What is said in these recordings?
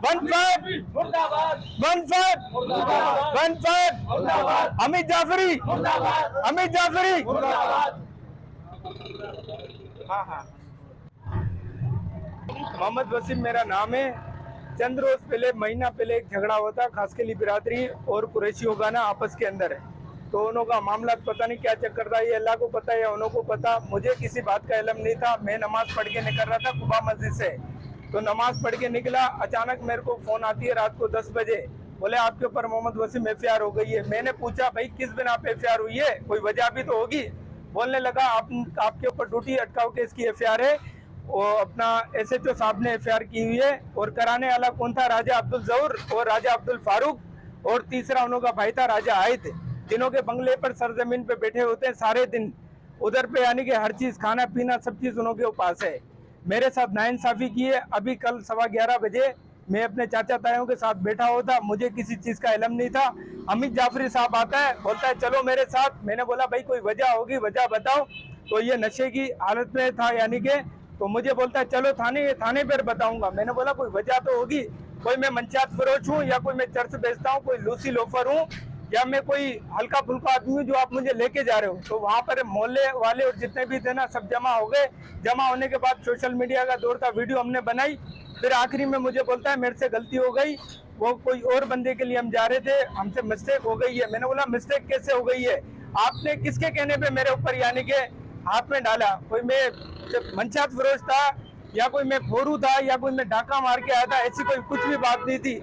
15 अमित जाफरी मोहम्मद वसीम मेरा नाम है। चंद रोज पहले, महीना पहले एक झगड़ा हुआ था खासकेली बिरादरी और कुरैशियों का ना आपस के अंदर। तो उन्होंने मामला पता नहीं क्या चक्कर था, ये अल्लाह को पता है, उन्हों को पता। मुझे किसी बात का इल्म नहीं था। मैं नमाज पढ़ के निकल रहा था कुबा मस्जिद से। तो नमाज पढ़ के निकला, अचानक मेरे को फोन आती है रात को 10 बजे, बोले आपके ऊपर मोहम्मद वसीम एफआईआर हो गई है। मैंने पूछा भाई किस बिना पे एफआईआर हुई है, कोई वजह भी तो होगी। बोलने लगा आपके ऊपर ड्यूटी अटकाव केस की एफआईआर है, वो अपना एसएचओ साहब ने एफआईआर की हुई है। और कराने वाला कौन था? राजा अब्दुल जहूर और राजा अब्दुल फारूक, और तीसरा उनका भाई था राजा आयत, जिन्हों के बंगले पर सरजमीन पे बैठे होते हैं सारे दिन उधर पे, यानी कि हर चीज खाना पीना सब चीज उन्हों के पास है। मेरे साथ नाइंसाफी की है। अभी कल 11:15 बजे मैं अपने चाचा तायों के साथ बैठा हुआ था, मुझे किसी चीज का इल्म नहीं था। अमित जाफरी साहब आता है, बोलता है चलो मेरे साथ। मैंने बोला भाई कोई वजह होगी, वजह बताओ। तो ये नशे की हालत में था यानी कि, तो मुझे बोलता है चलो थाने पर बताऊंगा। मैंने बोला कोई वजह तो होगी, कोई मैं मंचात फरोश हूँ, या कोई मैं चर्च बेचता हूँ, कोई लूसी लोफर हूँ, या मैं कोई हल्का फुल्का आदमी हूँ जो आप मुझे लेके जा रहे हो। तो वहां पर मोहल्ले वाले और जितने भी थे ना सब जमा हो गए। जमा होने के बाद सोशल मीडिया का दौर था, वीडियो हमने बनाई। फिर आखिरी में मुझे बोलता है मेरे से गलती हो गई, वो कोई और बंदे के लिए हम जा रहे थे, हमसे मिस्टेक हो गई है। मैंने बोला मिस्टेक कैसे हो गई है? आपने किसके कहने पे मेरे ऊपर यानी के हाथ में डाला? कोई मैं मंचात फरोश था, या कोई मैं फोरू था, या कोई मैं डाका मार के आया था? ऐसी कोई कुछ भी बात नहीं थी।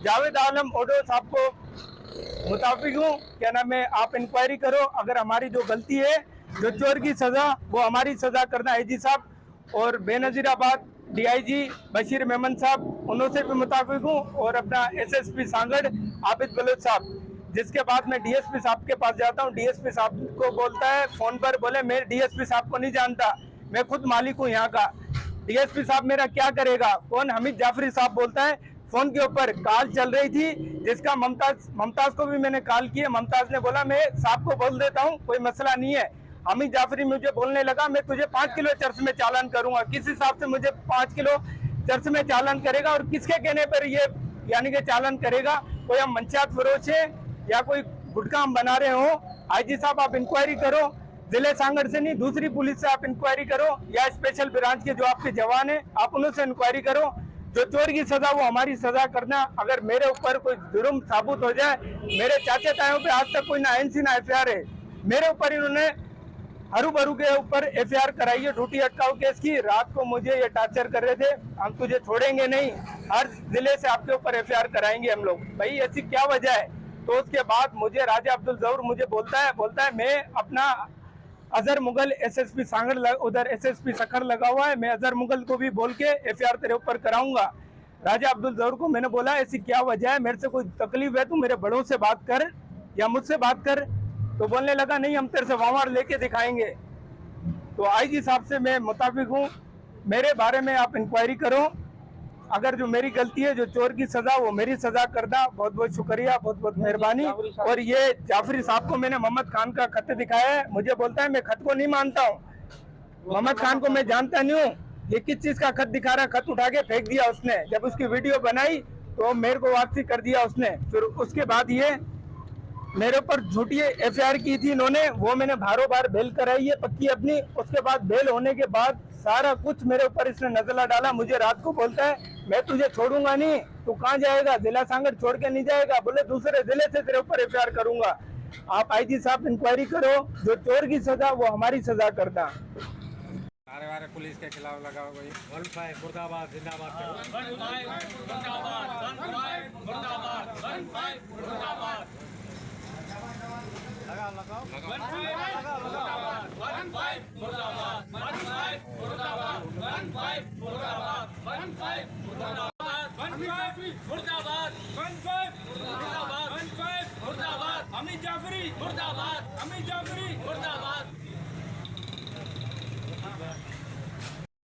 जावेद आलम ओडो साहब को मुताबिक हूँ, क्या नाम है, आप इंक्वायरी करो। अगर हमारी जो गलती है, जो चोर की सजा, वो हमारी सजा करना है जी साहब। और बेनजीराबाद डीआईजी बशीर मेमन साहब, उनसे भी मुताबिक हूँ। और अपना एसएसपी सांगड़ आबिद बलोच साहब। जिसके बाद मैं डीएसपी साहब के पास जाता हूँ, डीएसपी साहब को बोलता है फोन पर, बोले मैं डीएसपी साहब को नहीं जानता, मैं खुद मालिक हूँ यहाँ का। डीएसपी साहब मेरा क्या करेगा? कौन? हमीद जाफरी साहब बोलता है फोन के ऊपर कॉल चल रही थी, जिसका ममताज को भी मैंने कॉल किया। ममताज ने बोला मैं साहब को बोल देता हूँ, कोई मसला नहीं है। हमीद जाफरी मुझे बोलने लगा मैं तुझे 5 किलो चर्च में चालान करूंगा। किस हिसाब से मुझे 5 किलो चर्च में चालान करेगा, और किसके कहने पर ये यानी कि चालान करेगा? कोई हम मंचात फरोश है, या कोई गुटखा हम बना रहे हो? आईजी साहब आप इंक्वायरी करो, जिले सांगड़ से नहीं, दूसरी पुलिस से आप इंक्वायरी करो, या स्पेशल ब्रांच के जो आपके जवान है आप उनसे इंक्वायरी करो। जो चोर की सजा वो हमारी सजा करना। अगर मेरे ऊपर कोई जुर्म साबुत हो जाए, मेरे चाचे तायों पे आज तक कोई ना एनसी ना एफआईआर है, मेरे ऊपर इन्होंने हरू भरू के ऊपर एफआईआर कराई है ड्यूटी अटकाव केस की। रात को मुझे ये टार्चर कर रहे थे, हम तुझे छोड़ेंगे नहीं, हर जिले से आपके ऊपर एफआईआर कराएंगे हम लोग। भाई ऐसी क्या वजह है? तो उसके बाद मुझे राजा अब्दुल जहूर मुझे बोलता है मैं अपना अजहर मुगल एसएसपी सांगड़ उधर एसएसपी सखर लगा हुआ है, मैं अजहर मुगल को भी बोल के एफआईआर तेरे ऊपर कराऊंगा। राजा अब्दुल जहूर को मैंने बोला ऐसी क्या वजह है, मेरे से कोई तकलीफ है तू मेरे बड़ों से बात कर या मुझसे बात कर। तो बोलने लगा नहीं हम तेरे से वामार लेके दिखाएंगे। तो आईजी साहब से मैं मुताबिक हूँ, मेरे बारे में आप इंक्वायरी करो। अगर जो मेरी गलती है, जो चोर की सजा, वो मेरी सजा करना। बहुत बहुत शुक्रिया, बहुत बहुत मेहरबानी। और ये जाफरी साहब को मैंने मोहम्मद खान का खत दिखाया है, मुझे बोलता है मैं खत को नहीं मानता हूँ, मोहम्मद खान को मैं जानता नहीं हूँ, ये किस चीज का खत दिखा रहा? खत उठा के फेंक दिया उसने। जब उसकी वीडियो बनाई तो मेरे को वापसी कर दिया उसने। फिर उसके बाद ये मेरे ऊपर झूठी एफआईआर की थी इन्होंने, वो मैंने भारों बार बेल कराई है पक्की अपनी। उसके बाद बेल होने के बाद सारा कुछ मेरे ऊपर इसने नजला डाला। मुझे रात को बोलता है मैं तुझे छोड़ूंगा नहीं, तू कहाँ जाएगा? जिला सांगड़ छोड़ के नहीं जाएगा, बोले दूसरे जिले से तेरे ऊपर एफआईआर करूंगा। आप आईजी साहब इंक्वायरी करो, जो चोर की सजा वो हमारी सजा करता। वारे वारे पुलिस के खिलाफ लगा हुआ है। 15 मुर्दाबाद जिंदाबाद। 15 मुर्दाबाद, 15 मुर्दाबाद, 15 मुर्दाबाद। लगाओ 15 मुर्दाबाद, 15 मुर्दाबाद, 15 मुर्दाबाद, 15 मुर्दाबाद, 15 मुर्दाबाद, 15 मुर्दाबाद, 15 मुर्दाबाद, 15 मुर्दाबाद, अमित जाफरी मुर्दाबाद, अमित जाफरी मुर्दाबाद।